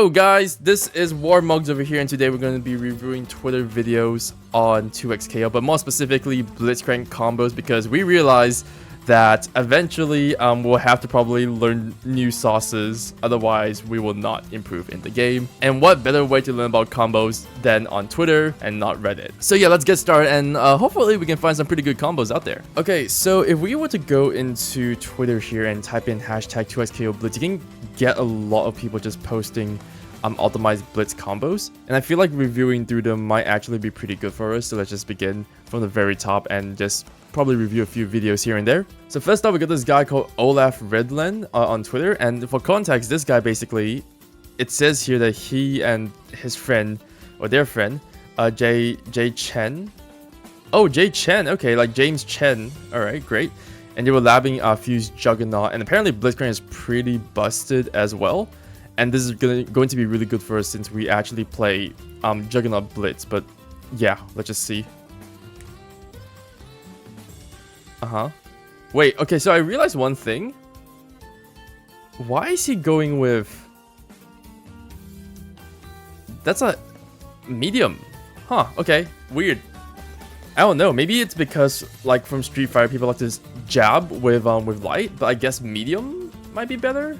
Yo guys, this is War Mugs over here, and today we're going to be reviewing Twitter videos on 2xKO, but more specifically Blitzcrank combos, because we realize that eventually we'll have to probably learn new sauces, otherwise we will not improve in the game. And what better way to learn about combos than on Twitter and not Reddit? So yeah, let's get started, and hopefully we can find some pretty good combos out there. Okay, so if we were to go into Twitter here and type in hashtag 2xKO Blitz, you can get a lot of people just posting optimized Blitz combos, and I feel like reviewing through them might actually be pretty good for us. So let's just begin from the very top and just probably review a few videos here and there. So first up, we got this guy called Olaf Redlen on Twitter, and for context, this guy basically, it says here that he and his friend, or their friend, Jay Chen. Oh, Jay Chen, okay, like James Chen. Alright, great. And they were labbing Fuse Juggernaut, and apparently Blitzcrank is pretty busted as well. And this is going to be really good for us since we actually play Juggernaut Blitz. But yeah, let's just see. Wait, okay, so I realized one thing. Why is he going with... That's a medium. Huh, okay, weird. I don't know, maybe it's because, like, from Street Fighter, people like to jab with light, but I guess medium might be better?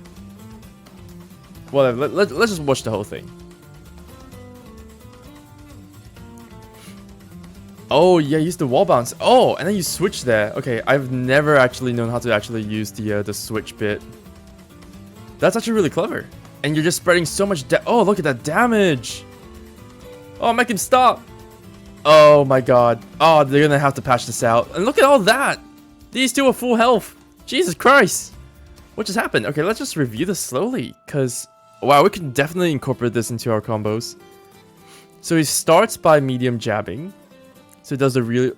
Whatever, let's just watch the whole thing. Oh, yeah, use the wall bounce. Oh, and then you switch there. Okay, I've never actually known how to actually use the switch bit. That's actually really clever. And you're just spreading so much oh, look at that damage. Oh, make him stop. Oh my god. Oh, they're gonna have to patch this out. And look at all that. These two are full health. Jesus Christ. What just happened? Okay, let's just review this slowly. Because, wow, we can definitely incorporate this into our combos. So he starts by medium jabbing. So he does the really...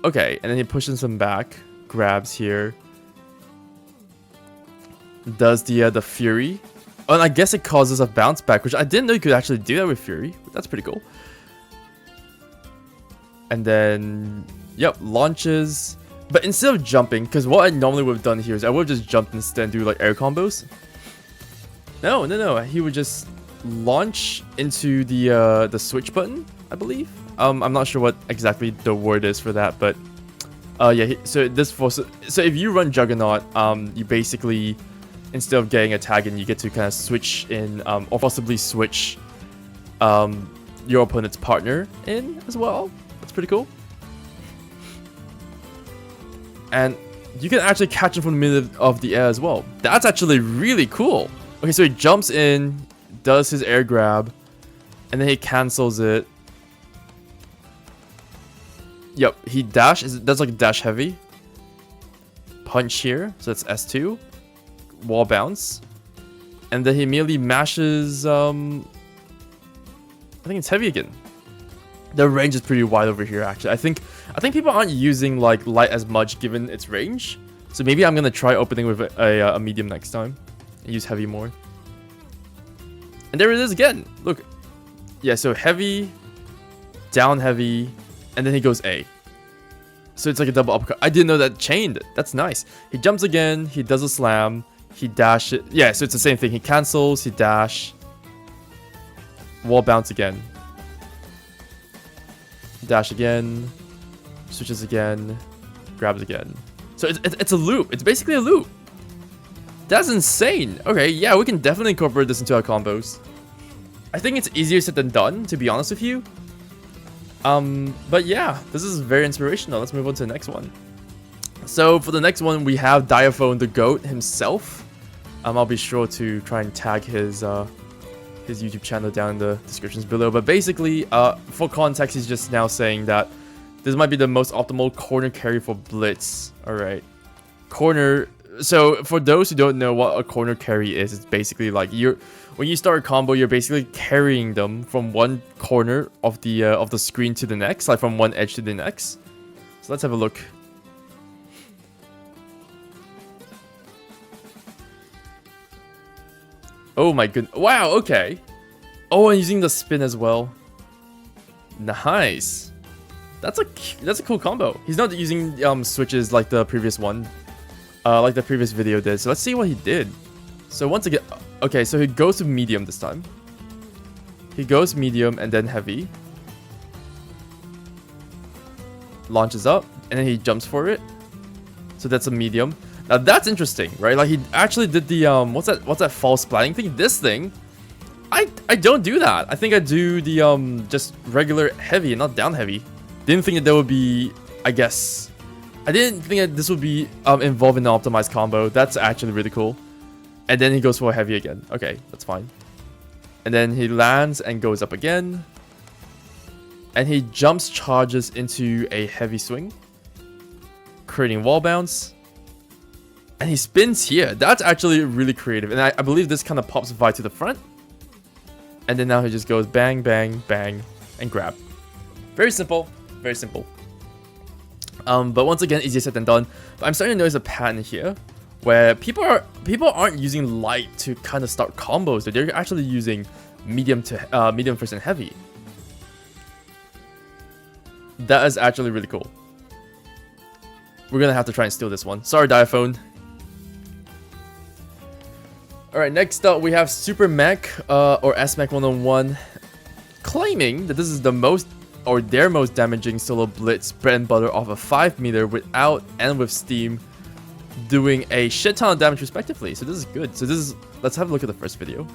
Okay, and then he pushes them back. Grabs here. Does the Fury. Oh, and I guess it causes a bounce back, which I didn't know you could actually do that with Fury. That's pretty cool. And then, yep, launches. But instead of jumping, because what I normally would have done here is I would have just jumped instead and do like air combos. No. He would just launch into the switch button, I believe. I'm not sure what exactly the word is for that, but yeah. So this forces. So if you run Juggernaut, you basically, instead of getting a tag in, you get to kind of switch in, or possibly switch your opponent's partner in as well. That's pretty cool. And you can actually catch him from the middle of the air as well. That's actually really cool. Okay, so he jumps in, does his air grab, and then he cancels it. Yep, he dashes. That's like dash heavy. Punch here, so that's S2. Wall bounce. And then he immediately mashes, I think it's heavy again. The range is pretty wide over here, actually. I think people aren't using like light as much given its range. So maybe I'm gonna try opening with a medium next time and use heavy more. And there it is again. Look, yeah. So heavy, down heavy, and then he goes A. So it's like a double uppercut. I didn't know that chained. That's nice. He jumps again. He does a slam. He dashes. Yeah. So it's the same thing. He cancels. He dash. Wall bounce again. Dash again, switches again, grabs again. So it's a loop. It's basically a loop. That's insane. Okay, yeah, we can definitely incorporate this into our combos. I think it's easier said than done, to be honest with you. But yeah, this is very inspirational. Let's move on to the next one. So for the next one, we have Diaphone the Goat himself. I'll be sure to try and tag his YouTube channel down in the descriptions below. But basically, for context, he's just now saying that this might be the most optimal corner carry for Blitz. Alright. Corner... So, for those who don't know what a corner carry is, it's basically like when you start a combo, you're basically carrying them from one corner of the screen to the next, like from one edge to the next. So let's have a look. Oh my goodness. Wow, okay. Oh, and using the spin as well. Nice. That's a cool combo. He's not using switches like the previous one. Like the previous video did. So let's see what he did. So once again... Okay, so he goes to medium this time. He goes medium and then heavy. Launches up and then he jumps for it. So that's a medium. Now that's interesting, right? Like he actually did the what's that false splatting thing? This thing, I don't do that. I think I do the just regular heavy and not down heavy. Didn't think that there would be, I guess, I didn't think that this would be involved in an optimized combo. That's actually really cool. And then he goes for a heavy again. Okay, that's fine. And then he lands and goes up again. And he jumps charges into a heavy swing, creating wall bounce. And he spins here. That's actually really creative. And I believe this kind of pops Vi to the front. And then now he just goes bang, bang, bang, and grab. Very simple. Very simple. But once again, easier said than done. But I'm starting to notice a pattern here where people aren't using light to kind of start combos. They're actually using medium first and heavy. That is actually really cool. We're gonna have to try and steal this one. Sorry, Diaphone. Alright, next up we have Super Mech or S-Mech 101 claiming that this is the most or their most damaging solo blitz bread and butter off a 5 meter without and with steam, doing a shit ton of damage respectively. So this is good. So this is, let's have a look at the first video.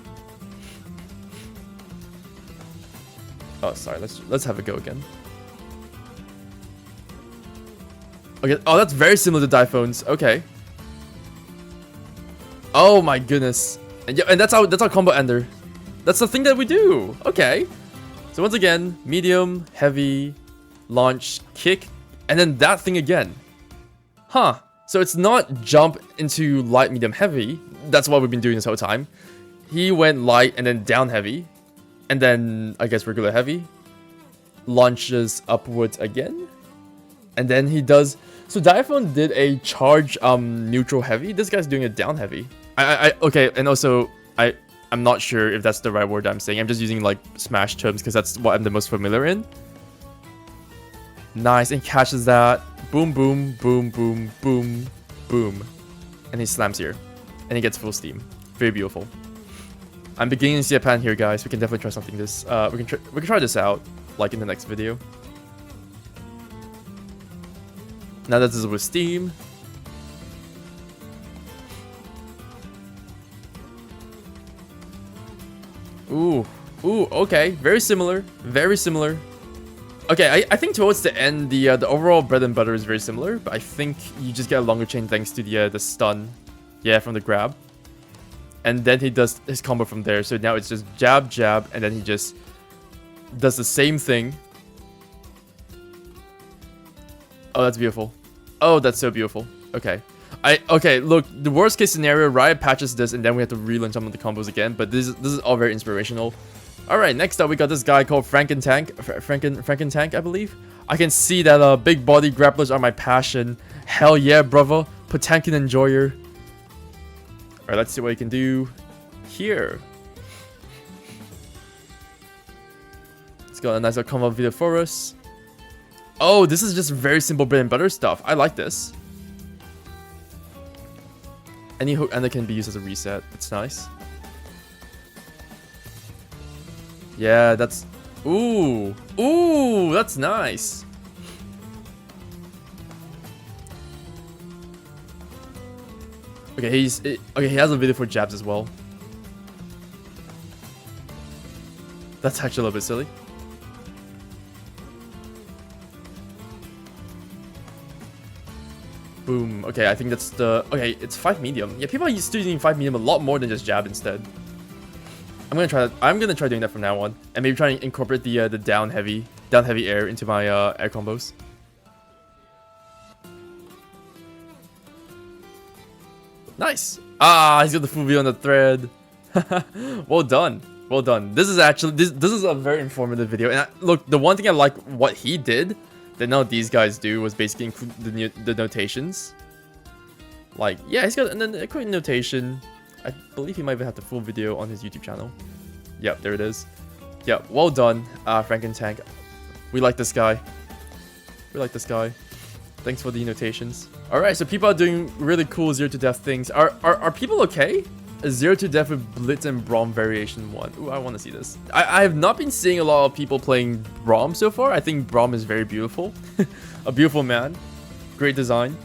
Oh, sorry, let's have a go again. Okay, oh, that's very similar to Diphone's. Okay. Oh my goodness. And yeah, and that's our combo ender. That's the thing that we do. Okay. So once again, medium, heavy, launch, kick, and then that thing again. Huh. So it's not jump into light, medium, heavy. That's what we've been doing this whole time. He went light and then down heavy. And then, I guess, regular heavy. Launches upwards again. And then he does... So Diaphone did a charge neutral heavy. This guy's doing a down heavy. Okay, and also, I'm not sure if that's the right word I'm saying. I'm just using, like, Smash terms because that's what I'm the most familiar in. Nice, and catches that. Boom, boom, boom, boom, boom, boom. And he slams here. And he gets full steam. Very beautiful. I'm beginning to see a pattern here, guys. We can definitely try something this. We can try this out, like in the next video. Now that this is with steam. Ooh, okay. Very similar. Very similar. Okay, I think towards the end, the overall bread and butter is very similar, but I think you just get a longer chain thanks to the stun, yeah, from the grab. And then he does his combo from there. So now it's just jab, jab, and then he just does the same thing. Oh, that's beautiful. Oh, that's so beautiful. Okay. Okay, look, the worst case scenario, Riot patches this and then we have to relearn some of the combos again, but this is all very inspirational. Alright, next up we got this guy called Frankentank, I believe. I can see that big body grapplers are my passion. Hell yeah, brother. Potankin enjoyer. Alright, let's see what he can do here. Let's got a nice little combo video for us. Oh, this is just very simple bread and butter stuff. I like this. Any hook ender can be used as a reset. That's nice. Yeah, that's... Ooh, that's nice. Okay, he has a video for jabs as well. That's actually a little bit silly. Boom. Okay, I think that's the... Okay, it's 5 medium. Yeah, people are used to using 5 medium a lot more than just jab instead. I'm gonna try that. I'm gonna try doing that from now on, and maybe try and incorporate the down heavy air into my air combos. Nice. Ah, he's got the full view on the thread. Well done. Well done. This is actually this is a very informative video. And look, the one thing I like what he did that none of these guys do was basically include the notations. Like, yeah, he's got a quick notation. I believe he might even have the full video on his YouTube channel. Yep, there it is. Yep, well done, Frankentank. We like this guy. We like this guy. Thanks for the notations. Alright, so people are doing really cool 0 to death things. Are people okay? A 0-2 death with Blitz and Braum variation 1. Ooh, I want to see this. I have not been seeing a lot of people playing Braum so far. I think Braum is very beautiful. A beautiful man. Great design.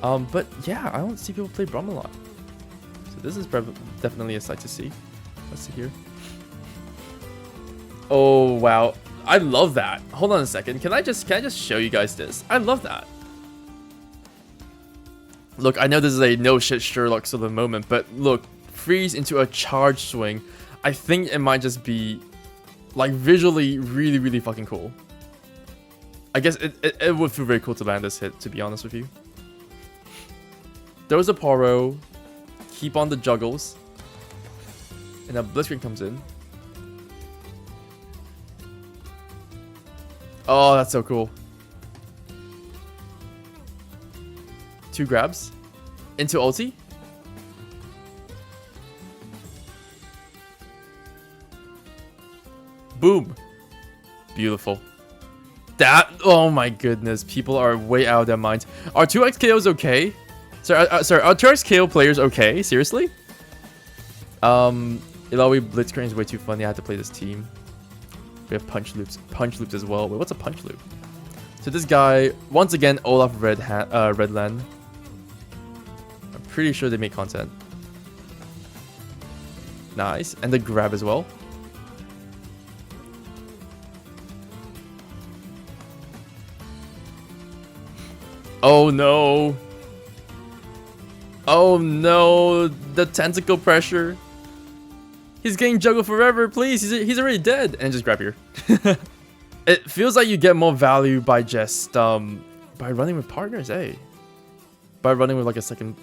But yeah, I don't see people play Braum a lot. So this is definitely a sight to see. Let's see here. Oh, wow. I love that. Hold on a second. Can I just show you guys this? I love that. Look, I know this is a no shit Sherlock sort of moment, but look, freeze into a charge swing. I think it might just be like visually really, really fucking cool. I guess it would feel very cool to land this hit, to be honest with you. Throws a Poro, keep on the juggles, and a Blitzcrank comes in. Oh, that's so cool. 2 grabs into ulti. Boom. Beautiful. That, oh my goodness, people are way out of their minds. Are 2x KOs okay? Sorry, are 2x KO players okay? Seriously? Ilawi Blitzcrank is way too funny. I had to play this team. We have punch loops as well. Wait, what's a punch loop? So this guy, once again, Olaf Redland. I'm pretty sure they make content. Nice, and the grab as well. Oh no. Oh no, the tentacle pressure. He's getting juggled forever, please. He's already dead. And just grab here. It feels like you get more value by just by running with partners, eh? By running with like a second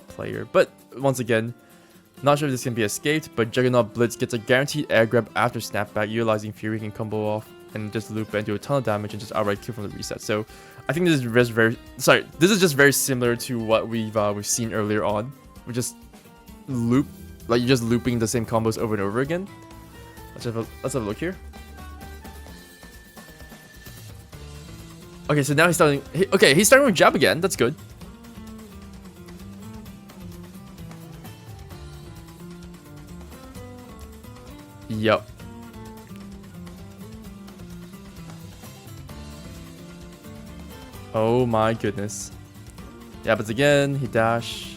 player. But once again, not sure if this can be escaped, but Juggernaut Blitz gets a guaranteed air grab after snapback, utilizing Fury can combo off and just loop and do a ton of damage and just outright kill from the reset. So I think this is just very similar to what we've seen earlier on. We just loop, like you're just looping the same combos over and over again. Let's have a look here. Okay, so now he's starting. He's starting with jab again. That's good. Yup. Oh my goodness. Yeah, but again, he dash.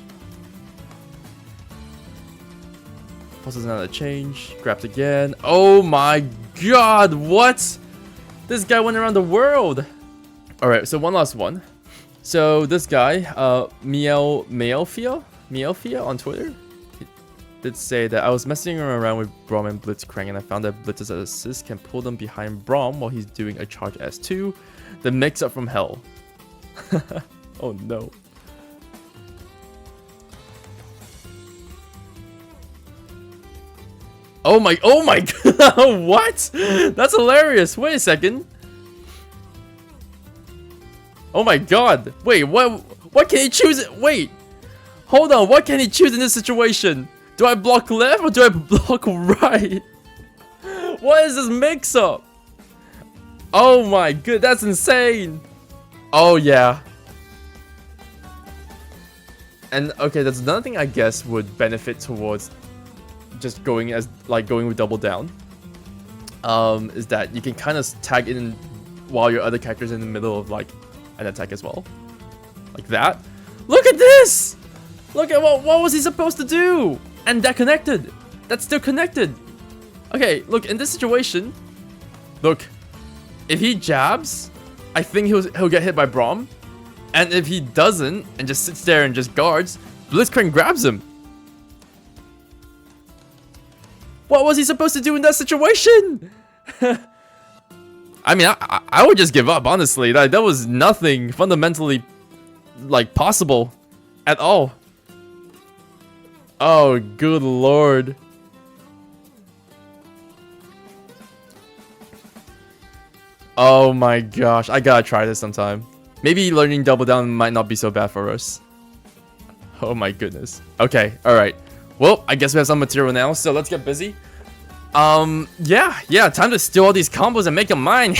Pulses another change. Grabs again. Oh my god, what? This guy went around the world. Alright, so one last one. So this guy, Meelfia on Twitter, he did say that I was messing around with Braum and Blitzcrank and I found that Blitz's assist can pull them behind Braum while he's doing a charge S2. The mix up from hell. Oh no. Oh my god, what? That's hilarious. Wait a second. Oh my god. Wait, what can he choose? Wait. Hold on, what can he choose in this situation? Do I block left or do I block right? What is this mix up? Oh my god, that's insane. Oh yeah. And okay, that's another thing I guess would benefit towards just going with double down. Is that you can kind of tag in while your other character's in the middle of like an attack as well. Like that. Look at this! Look at what was he supposed to do? And that connected. That's still connected. Okay, look, in this situation, look, if he jabs, I think he'll get hit by Braum. And if he doesn't and just sits there and just guards, Blitzcrank grabs him. What was he supposed to do in that situation? I mean, I would just give up, honestly. That was nothing fundamentally, like, possible at all. Oh, good lord. Oh my gosh, I gotta try this sometime. Maybe learning double down might not be so bad for us. Oh my goodness. Okay, alright. Well, I guess we have some material now, so let's get busy. Yeah, time to steal all these combos and make them mine.